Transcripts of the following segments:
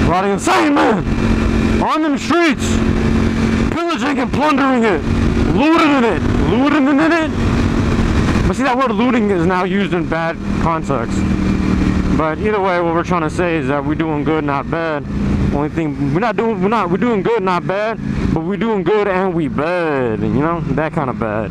Riding insane, man. On them streets. Pillaging and plundering it. Looting in it. Looting in it. But see, that word looting is now used in bad context. But either way, what we're trying to say is that we're doing good, not bad. Only thing we're doing good, not bad, but we're doing good and we bad, you know, that kind of bad.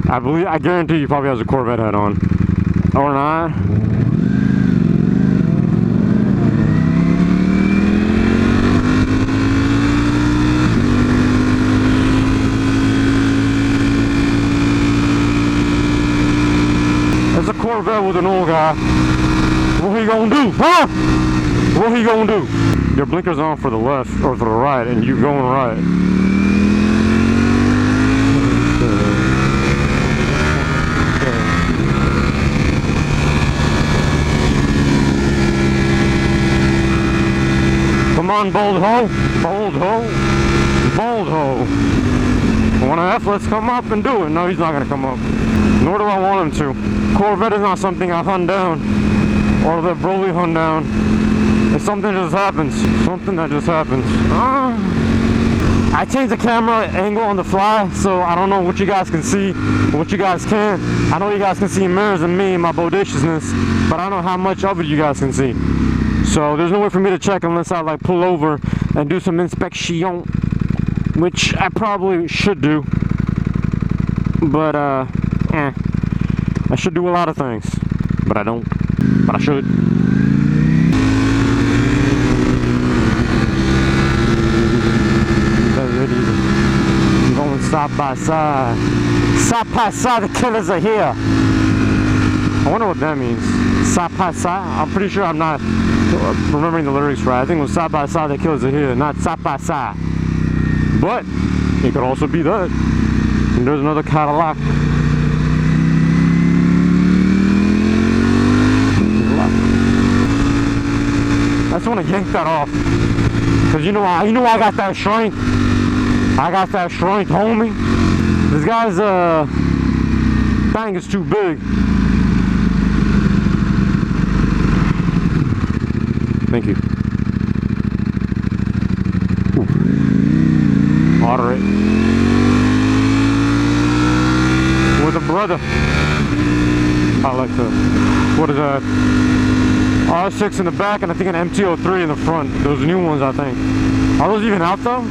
I guarantee you probably has a Corvette hat on, or not. Corvette with an old guy. What he gonna do? Huh? What he gonna do? Your blinker's on for the left or for the right, and you going right. Come on, bold ho, bold ho, bold ho. Want to F? Let's come up and do it. No, he's not gonna come up. Nor do I want him to. Corvette is not something I hunt down, or that Broly hunt down. It's something that just happens. Something that just happens. I changed the camera angle on the fly, so I don't know what you guys can see, what you guys can't. I know you guys can see mirrors and me and my bodaciousness, but I don't know how much of it you guys can see. So there's no way for me to check unless I like pull over and do some inspection, which I probably should do. But I should do a lot of things, but I don't. But I should. I'm going side by side. Side by side, the killers are here. I wonder what that means. Side by side? I'm pretty sure I'm not remembering the lyrics right. I think it was side by side, the killers are here, not side by side. But it could also be that. And there's another Cadillac. I just want to yank that off, cause you know I got that strength. I got that strength, homie. This guy's thing is too big. Thank you. Ooh. Moderate. With a brother. I like that. What is that? R6 in the back, and I think an MT-03 in the front. Those new ones, I think. Are those even out though?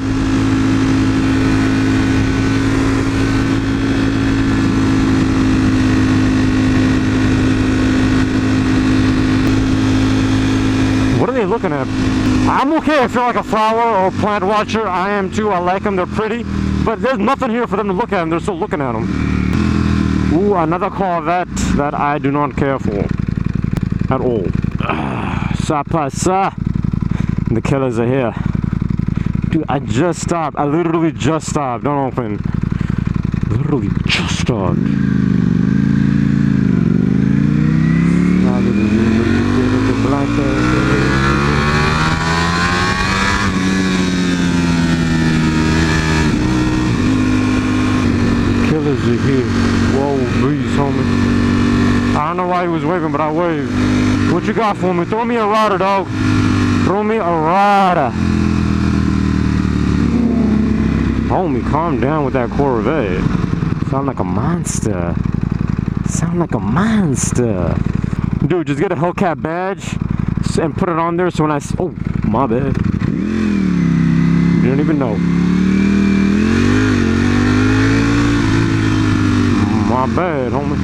What are they looking at? I'm okay if you're like a flower or plant watcher. I am too. I like them. They're pretty. But there's nothing here for them to look at them. They're still looking at them. Ooh, another Corvette that I do not care for at all. Sapasa. The killers are here. Dude, I just stopped. I literally just stopped. Don't open. Literally just stopped. Killers are here. Whoa, breeze, homie. I don't know why he was waving, but I waved. What you got for me? Throw me a rider, dog. Throw me a rider. Homie, calm down with that Corvette. Sound like a monster. Sound like a monster. Dude, just get a Hellcat badge and put it on there so when I... Oh, my bad. You don't even know. My bad, homie.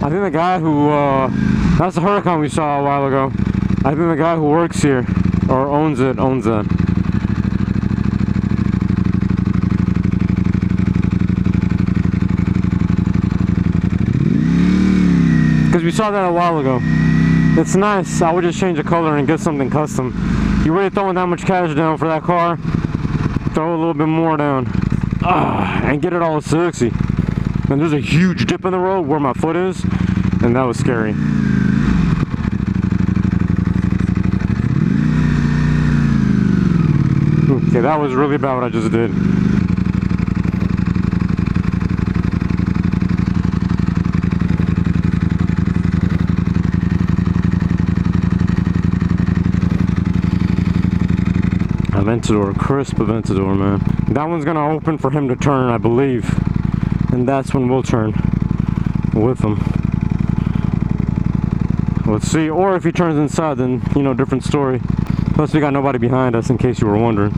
I think the guy who, that's the Huracan we saw a while ago. I think the guy who works here, or owns it. Because we saw that a while ago. It's nice. I would just change the color and get something custom. You really throwing that much cash down for that car? Throw a little bit more down. And get it all sexy. And there's a huge dip in the road where my foot is, and that was scary. Okay, that was really bad what I just did. Aventador, crisp Aventador, man. That one's gonna open for him to turn, I believe. And that's when we'll turn with him. Let's see, or if he turns inside, then, you know, different story. Plus, we got nobody behind us, in case you were wondering.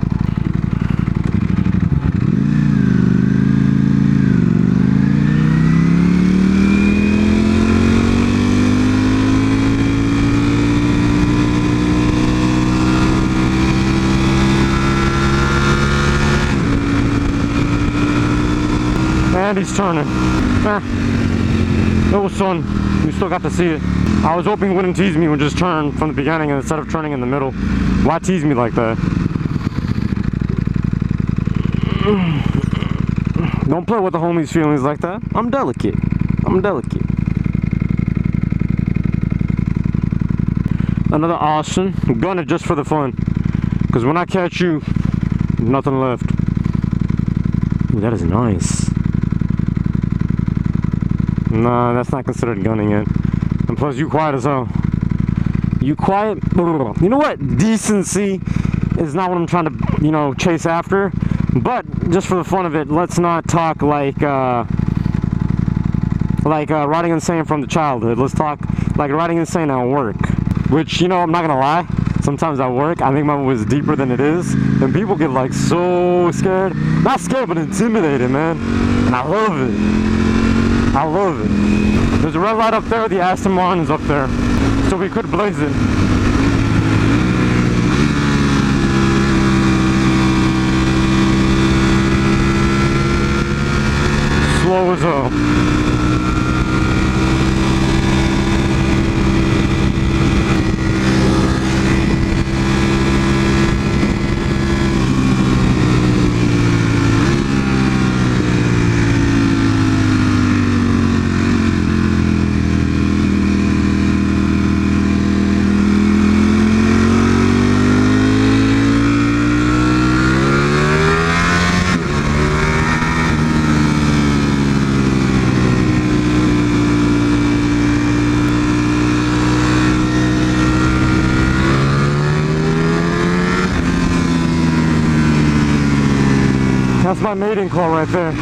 And he's turning. It was fun. We still got to see it. I was hoping he wouldn't tease me when just turn from the beginning instead of turning in the middle. Why tease me like that? Don't play with the homies' feelings like that. I'm delicate. I'm delicate. Another Aston. I'm gunning just for the fun. Because when I catch you, nothing left. Ooh, that is nice. Nah, that's not considered gunning it. And plus, you quiet as hell. You quiet? You know what? Decency is not what I'm trying to, you know, chase after. But, just for the fun of it, let's not talk like riding insane from the childhood. Let's talk like riding insane at work. Which, you know, I'm not gonna lie. Sometimes at work, I think my was deeper than it is. And people get, like, so scared. Not scared, but intimidated, man. And I love it. I love it. There's a red light up there, the Aston Martin's up there. So we could blaze it. Slow as hell. That's my mating call right there.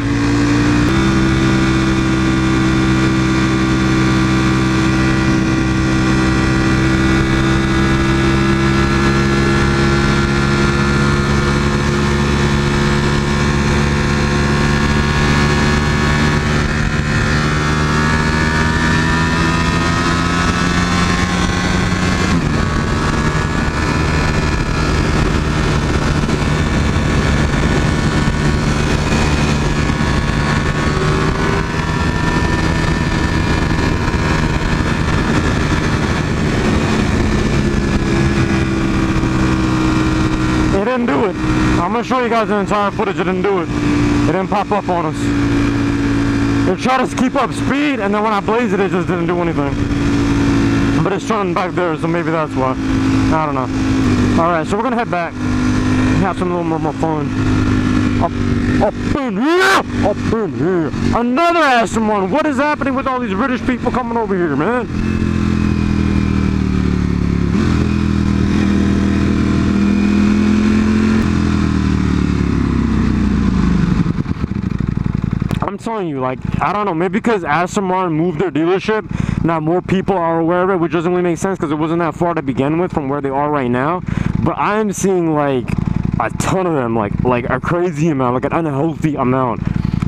It didn't do it. I'm gonna show you guys the entire footage. It didn't do it. It didn't pop up on us. It tried to keep up speed, and then when I blazed it, it just didn't do anything. But it's turning back there, so maybe that's why. I don't know. Alright, so we're gonna head back. Have some little more fun. Up in here! Up in here! Another Aston Martin! What is happening with all these British people coming over here, man? I'm telling you, like, I don't know, maybe because Aston Martin moved their dealership, now more people are aware of it, which doesn't really make sense because it wasn't that far to begin with from where they are right now. But I'm seeing, like, a ton of them, like a crazy amount, like an unhealthy amount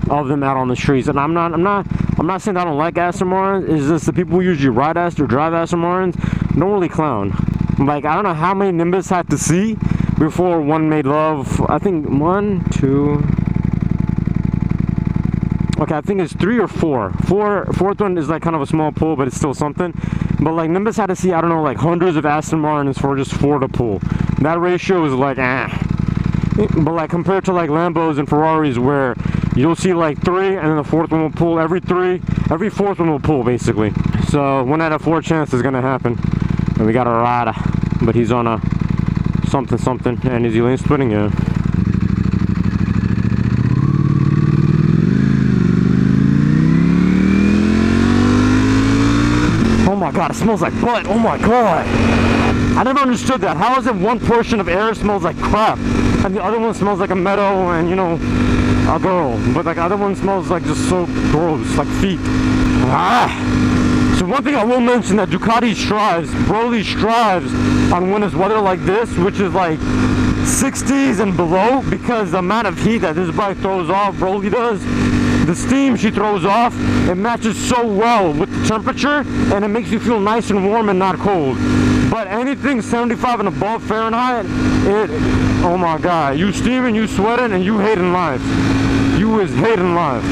of them out on the streets. And I'm not saying I don't like Aston Martins. It's just the people who usually ride Aston or drive Aston Martins don't really clown. Like, I don't know how many Nimbus had to see before one made love. I think 1, 2. Okay, I think it's 3 or 4. Fourth one is like kind of a small pull, but it's still something. But like Nimbus had to see, I don't know, like hundreds of Aston Martins for just 4 to pull. That ratio is like But like compared to like Lambos and Ferraris, where you'll see like 3 and then the 4th one will pull. Every 4th one will pull basically. So 1 out of 4 chance is gonna happen. And we got a rider, but he's on a something. And is he lane splitting? Yeah. Oh my god, it smells like butt. Oh my god. I never understood that. How is it one portion of air smells like crap and the other one smells like a meadow and, you know, a girl, but like the other one smells like just so gross, like feet. So one thing I will mention, that Ducati strives, Broly strives on when it's weather like this, which is like 60s and below, because the amount of heat that this bike throws off, Broly does, the steam she throws off, it matches so well with the temperature, and it makes you feel nice and warm and not cold. But anything 75 and above Fahrenheit, oh my god, you steaming, you sweating, and you hating life. You is hating life.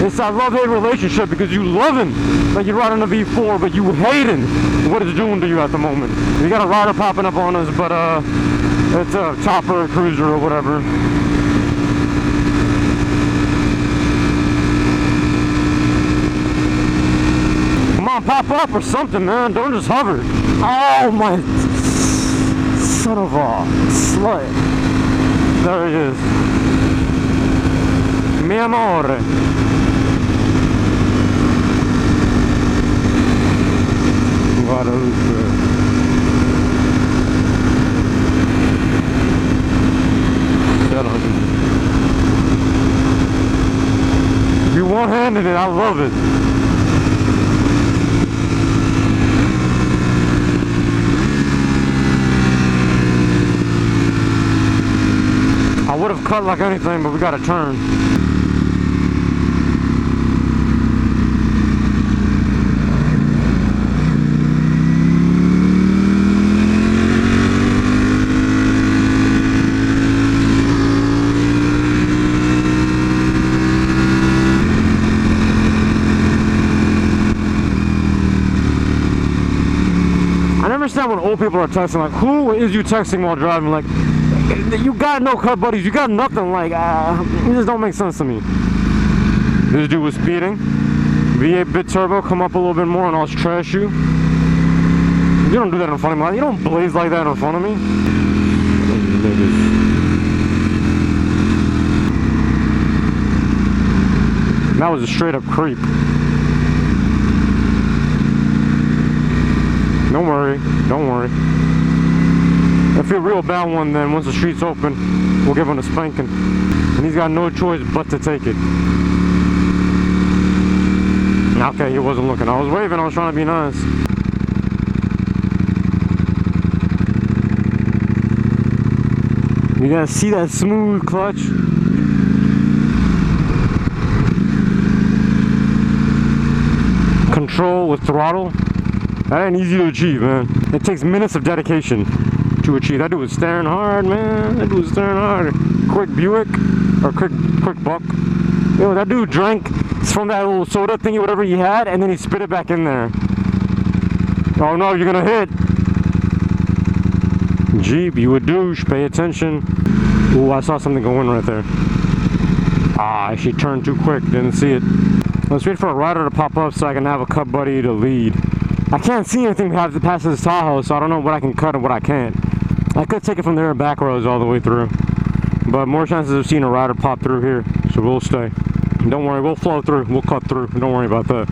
It's that love-hate relationship, because you loving like you're riding a V4, but you hating what it's doing to you at the moment. We got a rider popping up on us, but it's a chopper, a cruiser, or whatever. Come on, pop up or something, man. Don't just hover. Oh my son of a slut. There he is. Mi amore. Guadalupe. You one-handed it, I love it. I would have cut like anything, but we got to turn. I never understand when old people are texting, like, who is you texting while driving? Like, you got no cut buddies, you got nothing, like, it just don't make sense to me. This dude was speeding. V8 bit turbo, come up a little bit more and I'll trash you. You don't do that in front of me. You don't blaze like that in front of me. That was a straight up creep. Don't worry, don't worry. If you're a real bad one, then once the street's open, we'll give him a spanking. And he's got no choice but to take it. Okay, he wasn't looking. I was waving, I was trying to be nice. You guys see that smooth clutch? Control with throttle. That ain't easy to achieve, man. It takes minutes of dedication to achieve. That dude was staring hard, man. That dude was staring hard. Quick Buick, or quick buck. Yo, that dude drank from that little soda thingy, whatever he had, and then he spit it back in there. Oh no, you're gonna hit. Jeep, you a douche. Pay attention. Ooh, I saw something go in right there. Ah, she turned too quick. Didn't see it. Let's wait for a rider to pop up so I can have a cut buddy to lead. I can't see anything past this Tahoe, so I don't know what I can cut and what I can't. I could take it from there back roads all the way through, but more chances of seeing a rider pop through here, so we'll stay. Don't worry, we'll flow through, we'll cut through, don't worry about that.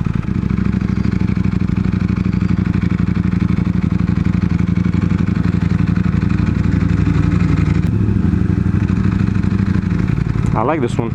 I like this one.